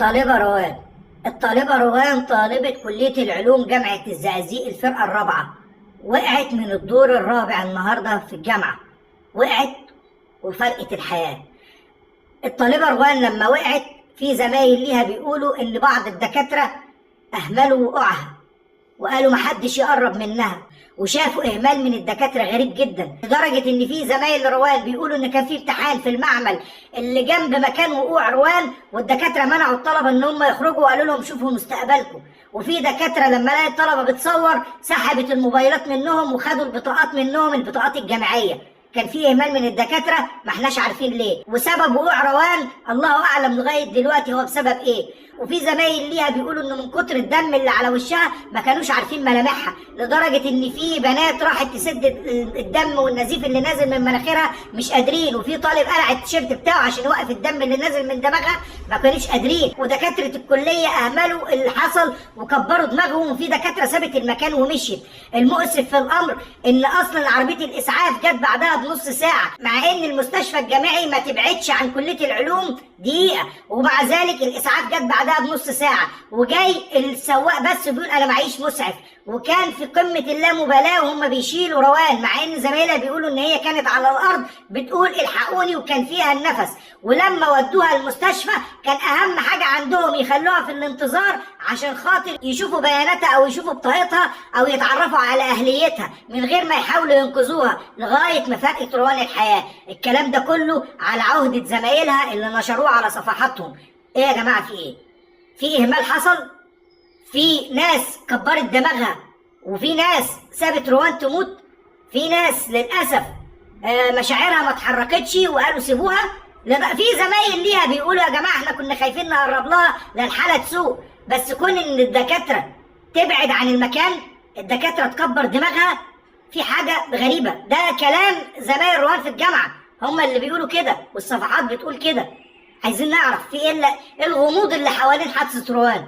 الطالبة روان. الطالبة روان طالبة كلية العلوم جامعة الزقازيق الفرقة الرابعة، وقعت من الدور الرابع النهاردة في الجامعة، وقعت وفرقت الحياة. الطالبة روان لما وقعت في زمايل ليها بيقولوا إن بعض الدكاترة أهملوا وقوعها وقالوا محدش يقرب منها، وشافوا اهمال من الدكاتره غريب جدا، لدرجه ان في زمايل روان بيقولوا ان كان في امتحان في المعمل اللي جنب مكان وقوع روان، والدكاتره منعوا الطلبه ان هم يخرجوا وقالوا لهم شوفوا مستقبلكم. وفي دكاتره لما لقت الطلبه بتصور سحبت الموبايلات منهم وخدوا البطاقات منهم، البطاقات الجامعيه. كان في اهمال من الدكاتره ما احناش عارفين ليه، وسبب وقوع روان الله اعلم لغايه دلوقتي هو بسبب ايه. وفي زمايل ليها بيقولوا انه من كتر الدم اللي على وشها ما كانوش عارفين ملامحها، لدرجه ان في بنات راحت تسد الدم والنزيف اللي نازل من مناخيرها مش قادرين، وفي طالب قلع التيشيرت بتاعه عشان يوقف الدم اللي نازل من دماغها ما كانوش قادرين. ودكاتره الكليه اهملوا اللي حصل وكبروا دماغهم، وفي دكاتره سابت المكان ومشيت. المؤسف في الامر ان اصلا عربيه الاسعاف جت بعدها بنص ساعه، مع ان المستشفى الجامعي ما تبعدش عن كليه العلوم دقيقه، ومع ذلك الاسعاف جت بعدها بنص ساعه، وجاي السواق بس بيقول انا معيش مسعف، وكان في قمه اللامبالاه وهم بيشيلوا روان، مع ان زمايلها بيقولوا ان هي كانت على الارض بتقول الحقوني وكان فيها النفس. ولما ودوها المستشفى كان اهم حاجه عندهم يخلوها في الانتظار عشان خاطر يشوفوا بياناتها او يشوفوا بطاقتها او يتعرفوا على اهليتها من غير ما يحاولوا ينقذوها، لغايه ما فرقت روان الحياه. الكلام ده كله على عهده زمايلها اللي نشروه على صفحاتهم. ايه يا جماعه في ايه؟ في اهمال حصل؟ في ناس كبرت دماغها وفي ناس سابت روان تموت؟ في ناس للاسف مشاعرها ما اتحركتش وقالوا سيبوها؟ في زمايل ليها بيقولوا يا جماعه احنا كنا خايفين نقرب لها للحاله تسوء، بس كون ان الدكاتره تبعد عن المكان، الدكاتره تكبر دماغها، في حاجه غريبه. ده كلام زمايل روان في الجامعه هم اللي بيقولوا كده، والصفحات بتقول كده. عايزين نعرف في ايه الغموض اللي حوالين حادثه روان.